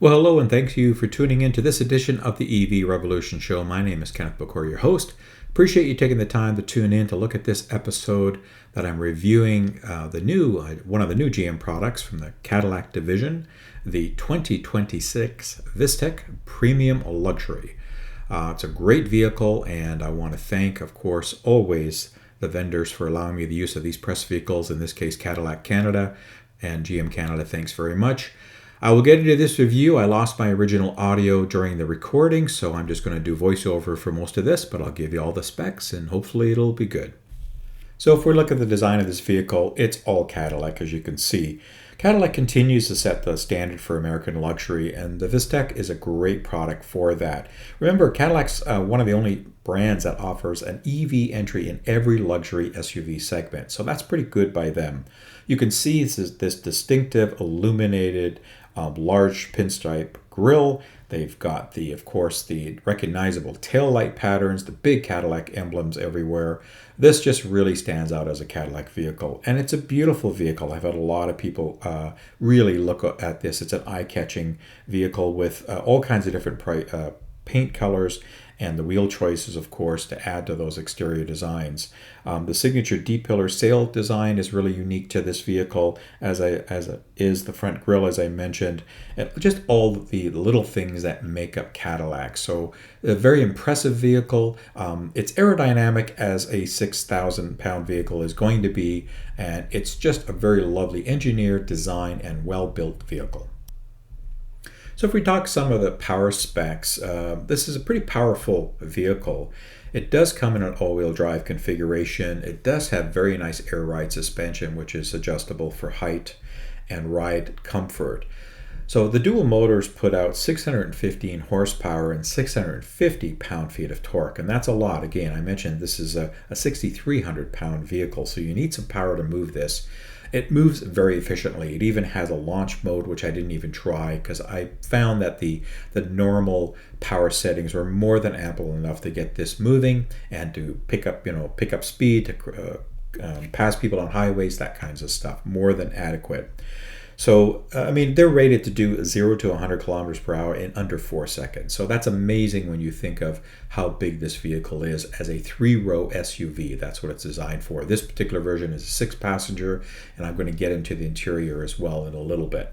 Well, hello, and thank you for tuning in to this edition of the EV Revolution Show. My name is Kenneth Bokor, your host. Appreciate you taking the time to tune in to look at this episode that I'm reviewing one of the new GM products from the Cadillac division, the 2026 VISTIQ Premium Luxury. It's a great vehicle, and I want to thank, of course, always the vendors for allowing me the use of these press vehicles, in this case Cadillac Canada and GM Canada. Thanks very much. I will get into this review. I lost my original audio during the recording, so I'm just going to do voiceover for most of this, but I'll give you all the specs and hopefully it'll be good. So if we look at the design of this vehicle, it's all Cadillac, as you can see. Cadillac continues to set the standard for American luxury, and the VISTIQ is a great product for that. Remember, Cadillac's one of the only brands that offers an EV entry in every luxury SUV segment, so that's pretty good by them. You can see this distinctive illuminated large pinstripe grille. They've got of course, the recognizable tail light patterns, the big Cadillac emblems everywhere. This just really stands out as a Cadillac vehicle, and it's a beautiful vehicle. I've had a lot of people really look at this. It's an eye-catching vehicle with all kinds of different paint colors, and the wheel choices, of course, to add to those exterior designs. The signature D-pillar sail design is really unique to this vehicle, as is the front grille, as I mentioned, and just all the little things that make up Cadillac. So a very impressive vehicle. It's aerodynamic as a 6,000-pound vehicle is going to be, and it's just a very lovely engineered, design, and well-built vehicle. So if we talk some of the power specs, this is a pretty powerful vehicle. It does come in an all-wheel drive configuration. It does have very nice air ride suspension, which is adjustable for height and ride comfort. So the dual motors put out 615 horsepower and 650 pound-feet of torque, and that's a lot. Again, I mentioned this is a 6,300-pound vehicle, so you need some power to move this. It moves very efficiently. It even has a launch mode, which I didn't even try because I found that the normal power settings were more than ample enough to get this moving and to pick up speed, to pass people on highways, that kinds of stuff. More than adequate. So, they're rated to do 0 to 100 kilometers per hour in under 4 seconds. So that's amazing when you think of how big this vehicle is as a 3-row SUV. That's what it's designed for. This particular version is a 6-passenger, and I'm going to get into the interior as well in a little bit.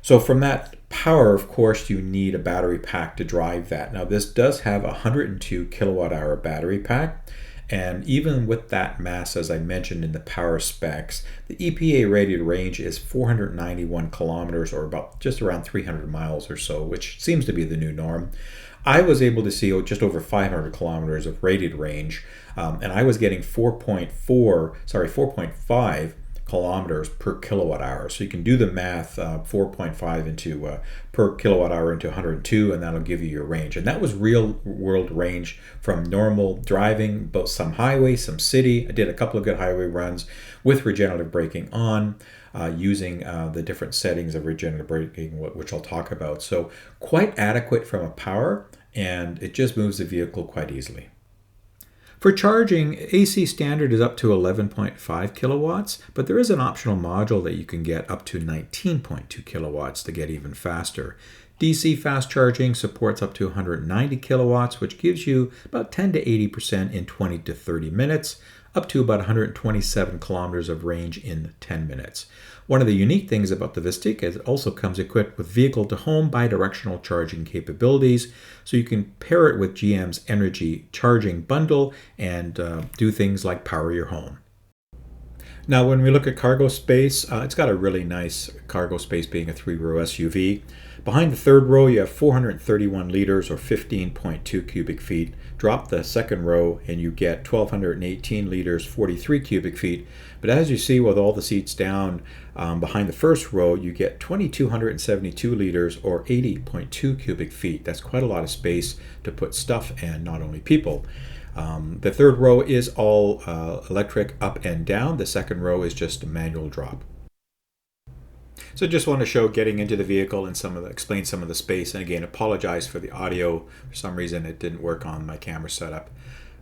So from that power, of course, you need a battery pack to drive that. Now, this does have a 102 kilowatt-hour battery pack. And even with that mass, as I mentioned in the power specs, the EPA rated range is 491 kilometers, or about just around 300 miles or so, which seems to be the new norm. I was able to see just over 500 kilometers of rated range, and I was getting 4.5 kilometers per kilowatt hour. So you can do the math, 4.5 into per kilowatt hour into 102, and that'll give you your range. And that was real world range from normal driving, both some highway, some city. I did a couple of good highway runs with regenerative braking on, using the different settings of regenerative braking, which I'll talk about. So quite adequate from a power, and it just moves the vehicle quite easily. For charging, AC standard is up to 11.5 kilowatts, but there is an optional module that you can get up to 19.2 kilowatts to get even faster. DC fast charging supports up to 190 kilowatts, which gives you about 10 to 80% in 20 to 30 minutes, up to about 127 kilometers of range in 10 minutes. One of the unique things about the VISTIQ is it also comes equipped with vehicle-to-home bidirectional charging capabilities, so you can pair it with GM's energy charging bundle and do things like power your home. Now, when we look at cargo space, it's got a really nice cargo space being a 3-row SUV. Behind the third row, you have 431 liters or 15.2 cubic feet. Drop the second row and you get 1,218 liters, 43 cubic feet. But as you see with all the seats down behind the first row, you get 2,272 liters or 80.2 cubic feet. That's quite a lot of space to put stuff and not only people. The third row is all electric up and down. The second row is just a manual drop. So just want to show getting into the vehicle and explain some of the space. And again, apologize for the audio. For some reason, it didn't work on my camera setup.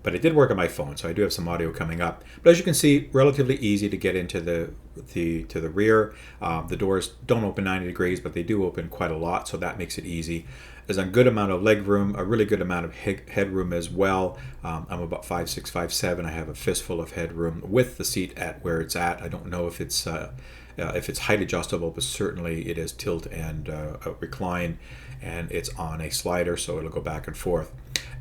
But it did work on my phone, so I do have some audio coming up. But as you can see, relatively easy to get into the rear. The doors don't open 90 degrees, but they do open quite a lot, so that makes it easy. There's a good amount of leg room, a really good amount of headroom as well. I'm about 5'6", 5'7". I have a fistful of headroom with the seat at where it's at. I don't know if it's height adjustable, but certainly it is tilt and recline, and it's on a slider, so it'll go back and forth.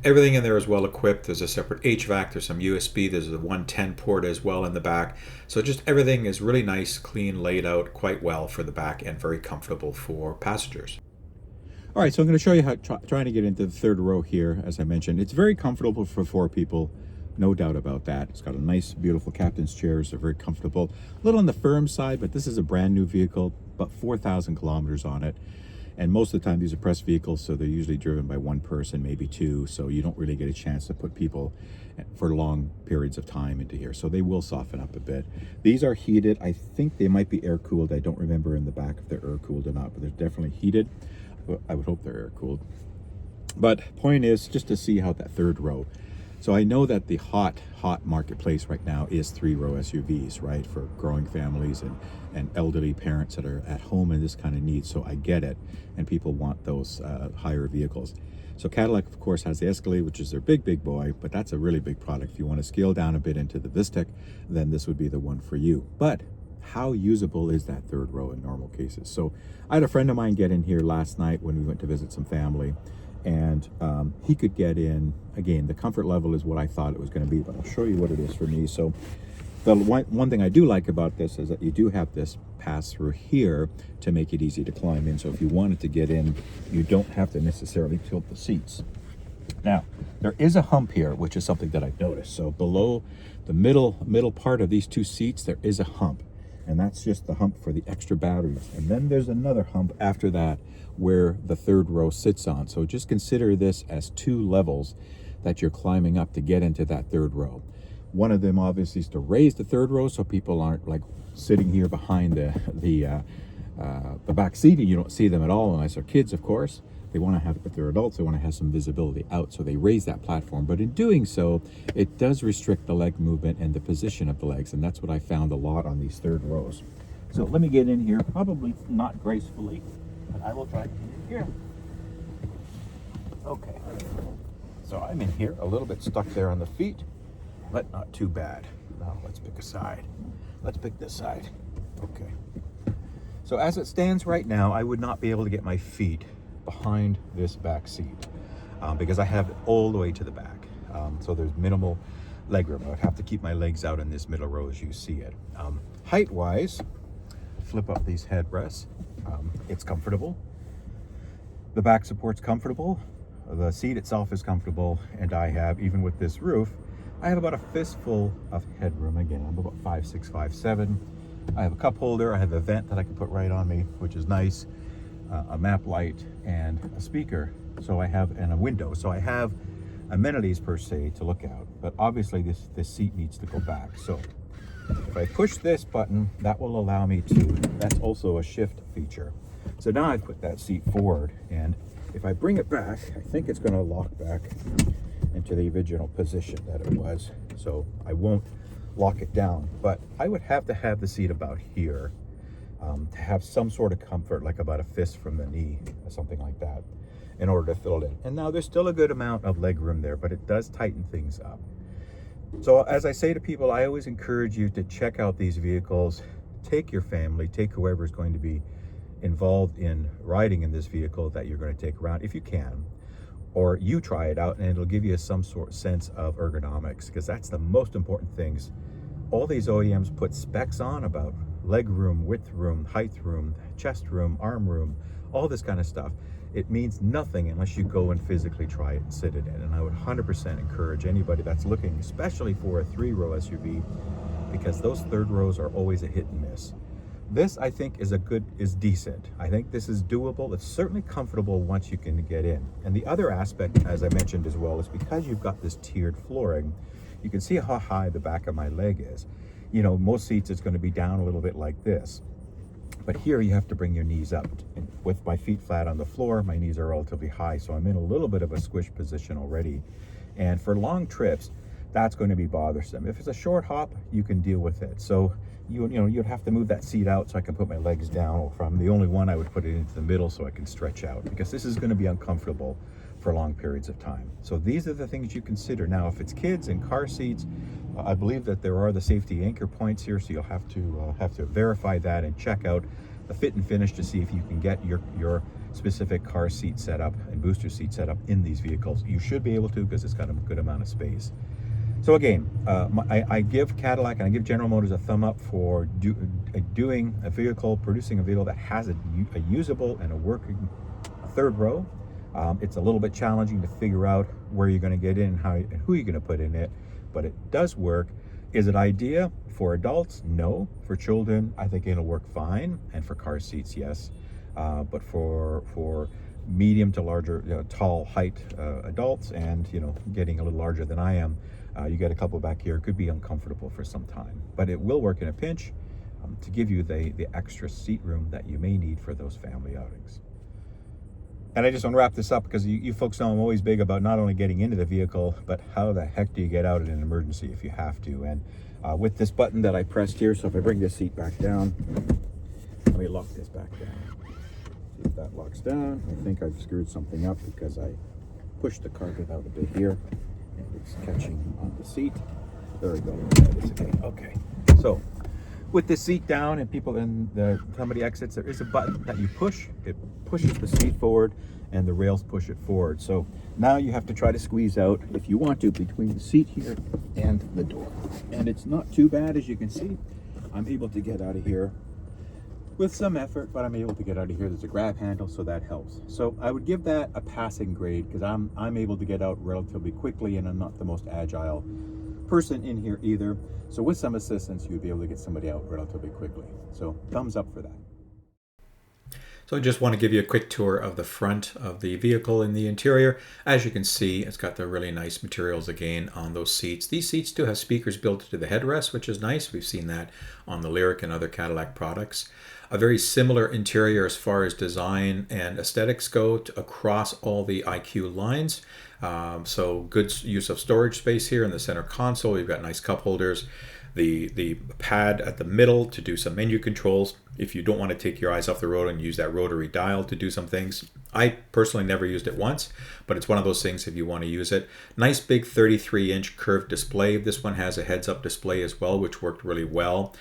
Everything in there is well equipped. There's a separate HVAC, there's some USB, there's a 110 port as well in the back. So just everything is really nice, clean, laid out quite well for the back and very comfortable for passengers. All right, so I'm going to show you how trying to get into the third row here. As I mentioned, it's very comfortable for 4 people, no doubt about that. It's got a nice, beautiful captain's chairs. They're very comfortable. A little on the firm side, but this is a brand new vehicle, about 4,000 kilometers on it. And most of the time, these are press vehicles, so they're usually driven by one person, maybe 2. So you don't really get a chance to put people for long periods of time into here. So they will soften up a bit. These are heated. I think they might be air cooled. I don't remember in the back if they're air cooled or not, but they're definitely heated. I would hope they're air cooled. But point is just to see how that third row. So I know that the hot marketplace right now is 3-row SUVs, right, for growing families and elderly parents that are at home in this kind of need. So I get it, and people want those higher vehicles. So Cadillac, of course, has the Escalade, which is their big boy, but that's a really big product. If you want to scale down a bit into the VISTIQ, then this would be the one for you. But how usable is that third row in normal cases? So I had a friend of mine get in here last night when we went to visit some family, and he could get in. Again, the comfort level is what I thought it was going to be, but I'll show you what it is for me. So the one thing I do like about this is that you do have this pass through here to make it easy to climb in. So if you wanted to get in, you don't have to necessarily tilt the seats. Now, there is a hump here, which is something that I've noticed. So below the middle part of these 2 seats, there is a hump. And that's just the hump for the extra batteries. And then there's another hump after that where the third row sits on. So just consider this as 2 levels that you're climbing up to get into that third row. One of them obviously is to raise the third row so people aren't like sitting here behind the back seat and you don't see them at all, unless they're kids, of course. They want to have, if they're adults, they want to have some visibility out, so they raise that platform. But in doing so, it does restrict the leg movement and the position of the legs, and that's what I found a lot on these third rows. So let me get in here, probably not gracefully, but I will try to get in here. Okay, so I'm in here, a little bit stuck there on the feet, but not too bad. Now let's pick a side. Let's pick this side. Okay. So as it stands right now, I would not be able to get my feet behind this back seat because I have it all the way to the back. So there's minimal leg room. I would have to keep my legs out in this middle row as you see it. Height-wise, flip up these headrests. It's comfortable. The back support's comfortable. The seat itself is comfortable, and I have, even with this roof, I have about a fistful of headroom. Again, I'm about 5'6", 5'7". I have a cup holder. I have a vent that I can put right on me, which is nice. A map light and a speaker. So I have, and a window. So I have amenities per se to look out. But obviously this seat needs to go back. So if I push this button, that will allow me to, that's also a shift feature. So now I've put that seat forward, and if I bring it back, I think it's going to lock back into the original position that it was. So I won't lock it down, but I would have to have the seat about here to have some sort of comfort, like about a fist from the knee or something like that, in order to fill it in. And now there's still a good amount of leg room there, but it does tighten things up. So as I say to people, I always encourage you to check out these vehicles. Take your family, take whoever is going to be involved in riding in this vehicle that you're going to take around, if you can, or you try it out, and it'll give you some sort of sense of ergonomics, because that's the most important things. All these OEMs put specs on about leg room, width room, height room, chest room, arm room, all this kind of stuff. It means nothing unless you go and physically try it and sit it in. And I would 100% encourage anybody that's looking, especially for a 3-row SUV, because those third rows are always a hit and miss. This, I think, is decent. I think this is doable. It's certainly comfortable once you can get in. And the other aspect, as I mentioned as well, is because you've got this tiered flooring, you can see how high the back of my leg is. You know, most seats it's going to be down a little bit like this. But here you have to bring your knees up. And with my feet flat on the floor, my knees are relatively high, so I'm in a little bit of a squish position already. And for long trips, that's going to be bothersome. If it's a short hop, you can deal with it. So you'd have to move that seat out so I can put my legs down. Or if I'm the only one, I would put it into the middle so I can stretch out, because this is going to be uncomfortable for long periods of time. So these are the things you consider. Now, if it's kids and car seats, I believe that there are the safety anchor points here, so you'll have to verify that and check out the fit and finish to see if you can get your specific car seat set up and booster seat set up in these vehicles. You should be able to, because it's got a good amount of space. So again, I give Cadillac and I give General Motors a thumb up for producing a vehicle that has a usable and a working third row. It's a little bit challenging to figure out where you're going to get in and who you're going to put in it, but it does work. Is it ideal for adults? No. For children, I think it'll work fine, and for car seats, yes. But for medium to larger, tall height adults, and getting a little larger than I am, you get a couple back here, it could be uncomfortable for some time. But it will work in a pinch to give you the extra seat room that you may need for those family outings. And I just want to wrap this up because you folks know I'm always big about not only getting into the vehicle, but how the heck do you get out in an emergency if you have to. And with this button that I pressed here, so if I bring this seat back down, let me lock this back down. See if that locks down. I think I've screwed something up because I pushed the carpet out a bit here and it's catching on the seat. There we go. That is okay. Okay. So with the seat down and somebody exits, there is a button that you push. It pushes the seat forward and the rails push it forward. So now you have to try to squeeze out, if you want to, between the seat here and the door. And it's not too bad, as you can see. I'm able to get out of here with some effort, but I'm able to get out of here. There's a grab handle, so that helps. So I would give that a passing grade because I'm able to get out relatively quickly, and I'm not the most agile person in here either. So with some assistance, you'd be able to get somebody out relatively quickly. So thumbs up for that. So I just want to give you a quick tour of the front of the vehicle and the interior. As you can see, it's got the really nice materials again on those seats. These seats do have speakers built into the headrest, which is nice. We've seen that on the Lyriq and other Cadillac products. A very similar interior as far as design and aesthetics go across all the IQ lines. So good use of storage space here in the center console. You've got nice cup holders. The pad at the middle to do some menu controls if you don't want to take your eyes off the road and use that rotary dial to do some things. I personally never used it once, but it's one of those things if you want to use it. Nice big 33-inch curved display. This one has a heads-up display as well, which worked really well.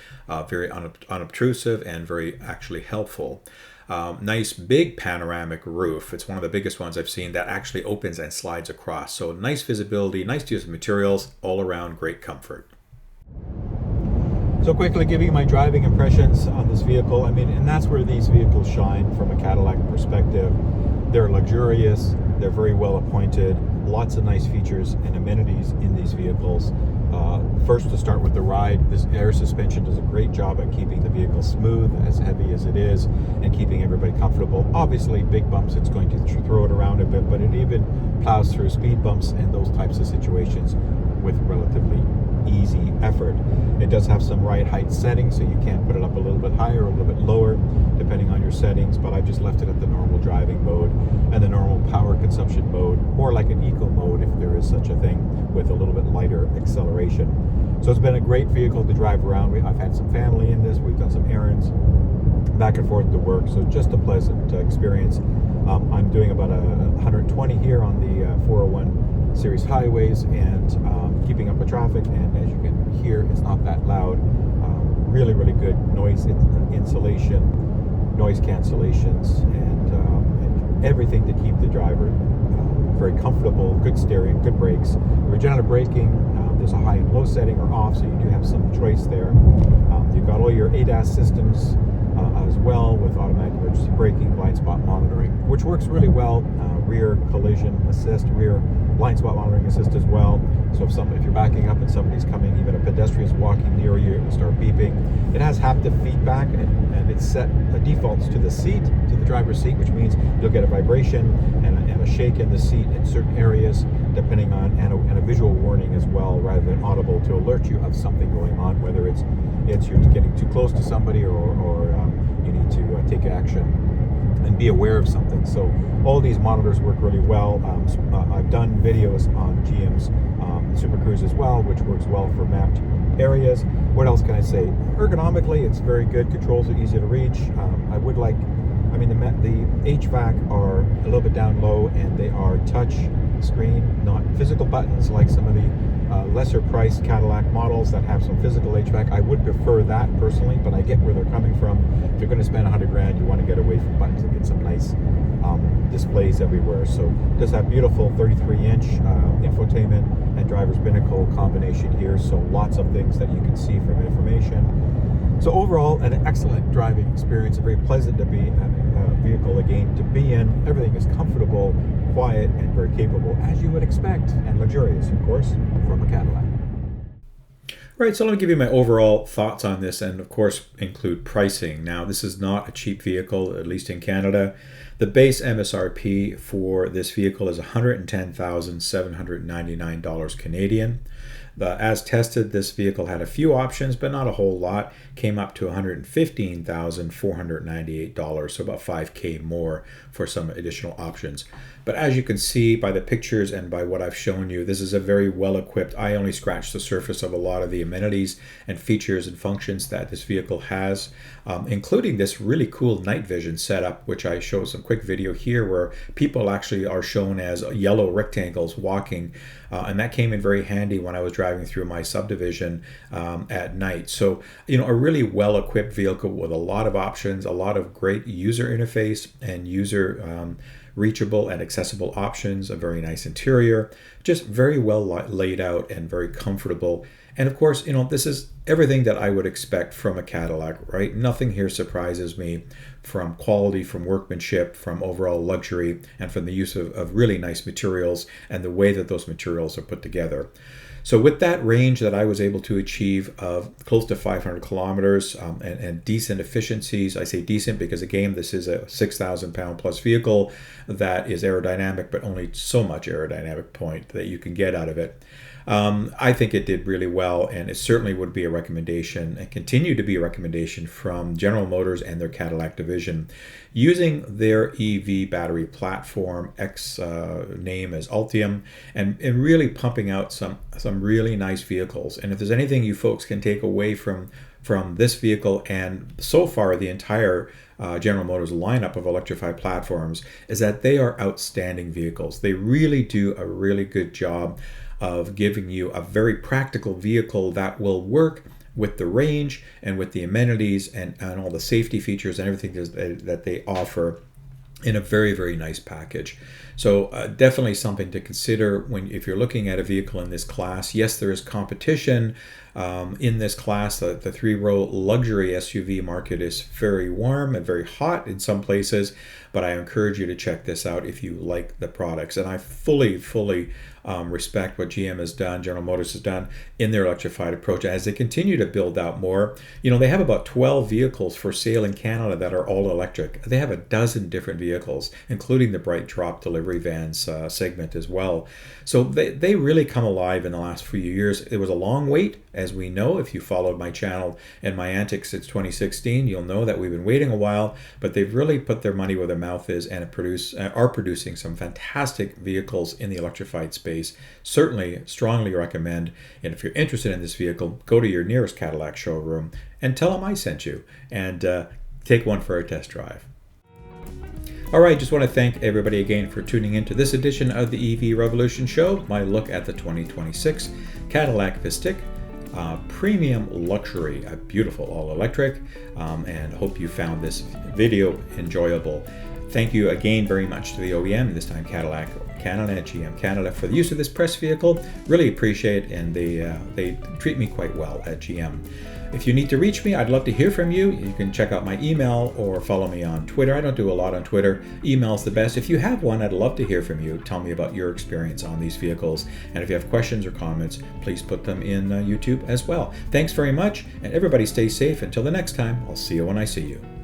Very unobtrusive and very actually helpful. Nice big panoramic roof. It's one of the biggest ones I've seen that actually opens and slides across. So nice visibility, nice use of materials, all around great comfort. So quickly giving my driving impressions on this vehicle. I mean, and that's where these vehicles shine from a Cadillac perspective. They're luxurious, they're very well appointed, lots of nice features and amenities in these vehicles. First, to start with the ride, this air suspension does a great job at keeping the vehicle smooth, as heavy as it is, and keeping everybody comfortable. Obviously, big bumps, it's going to throw it around a bit, but it even plows through speed bumps and those types of situations with relatively easy effort. It does have some ride height settings, so you can put it up a little bit higher or a little bit lower depending on your settings, but I've just left it at the normal driving mode and the normal power consumption mode, more like an eco mode if there is such a thing, with a little bit lighter acceleration. So it's been a great vehicle to drive around. I've had some family in this, we've done some errands back and forth to work, so just a pleasant experience. I'm doing about 120 here on the 401 series highways and keeping up with traffic, and as you can hear, it's not that loud. Really good noise insulation, noise cancellations, and everything to keep the driver very comfortable. Good steering, good brakes. Regenerative braking, there's a high and low setting or off, so you do have some choice there. You've got all your ADAS systems as well, with automatic emergency braking, blind spot monitoring, which works really well. Rear collision assist, rear blind spot monitoring assist as well. So if you're backing up and somebody's coming, even a pedestrian's walking near you, it will start beeping. It has haptic feedback, and it's set defaults to the seat, to the driver's seat, which means you'll get a vibration and a shake in the seat in certain areas, depending on, and a visual warning as well, rather than audible, to alert you of something going on, whether it's you're getting too close to somebody or you need to take action. and be aware of something. So all these monitors work really well. I've done videos on GM's Super Cruise as well, which works well for mapped areas. What else can I say? Ergonomically, it's very good. Controls are easy to reach. The HVAC are a little bit down low, and they are touch screen, not physical buttons like some of the lesser priced Cadillac models that have some physical HVAC. I would prefer that personally, but I get where they're coming from. If you're going to spend 100 grand, you want to get away from buttons and get some nice displays everywhere. So does have beautiful 33-inch infotainment and driver's binnacle combination here, so lots of things that you can see from information. So overall, an excellent driving experience, a very pleasant to be vehicle again to be in. Everything is comfortable, quiet, and very capable, as you would expect, and luxurious, of course, from a Cadillac. Right, so let me give you my overall thoughts on this, and of course include pricing. Now, this is not a cheap vehicle, at least in Canada. The base MSRP for this vehicle is $110,799 Canadian. As tested, this vehicle had a few options, but not a whole lot. Came up to $115,498, so about $5,000 more for some additional options. But as you can see by the pictures and by what I've shown you, this is a very well-equipped. I only scratched the surface of a lot of the amenities and features and functions that this vehicle has, including this really cool night vision setup, which I show some quick video here where people actually are shown as yellow rectangles walking, and that came in very handy when I was driving through my subdivision at night. So, a really well-equipped vehicle with a lot of options, a lot of great user interface and user reachable and accessible options, a very nice interior, just very well laid out and very comfortable. And of course, this is everything that I would expect from a Cadillac, right? Nothing here surprises me, from quality, from workmanship, from overall luxury, and from the use of really nice materials and the way that those materials are put together. So with that range that I was able to achieve of close to 500 kilometers and decent efficiencies, I say decent because again, this is a 6,000 pound plus vehicle that is aerodynamic, but only so much aerodynamic point that you can get out of it. I think it did really well, and it certainly would be a recommendation and continue to be a recommendation from General Motors and their Cadillac division. Using their EV battery platform, name as Ultium, and really pumping out some really nice vehicles. And if there's anything you folks can take away from this vehicle and so far the entire General Motors lineup of electrified platforms, is that they are outstanding vehicles. They really do a really good job of giving you a very practical vehicle that will work with the range and with the amenities and all the safety features and everything that they offer in a very, very nice package. So definitely something to consider if you're looking at a vehicle in this class. Yes, there is competition in this class. The three-row luxury SUV market is very warm and very hot in some places, but I encourage you to check this out if you like the products. And I fully respect what GM has done, General Motors has done in their electrified approach as they continue to build out more. They have about 12 vehicles for sale in Canada that are all electric. They have a dozen different vehicles, including the bright drop delivery vans segment as well. So they really come alive in the last few years. It was a long wait, as we know. If you followed my channel and my antics since 2016, you'll know that we've been waiting a while, but they've really put their money where their mouth is and are producing some fantastic vehicles in the electrified space. Certainly, strongly recommend. And if you're interested in this vehicle, go to your nearest Cadillac showroom and tell them I sent you and take one for a test drive. All right, just want to thank everybody again for tuning in to this edition of the EV Revolution Show, my look at the 2026 Cadillac VISTIQ. Premium luxury, a beautiful all-electric, and hope you found this video enjoyable. Thank you again very much to the OEM, this time Cadillac Canada and GM Canada, for the use of this press vehicle. Really appreciate it, and they treat me quite well at GM. If you need to reach me, I'd love to hear from you. You can check out my email or follow me on Twitter. I don't do a lot on Twitter. Email's the best. If you have one, I'd love to hear from you. Tell me about your experience on these vehicles. And if you have questions or comments, please put them in YouTube as well. Thanks very much, and everybody stay safe. Until the next time, I'll see you when I see you.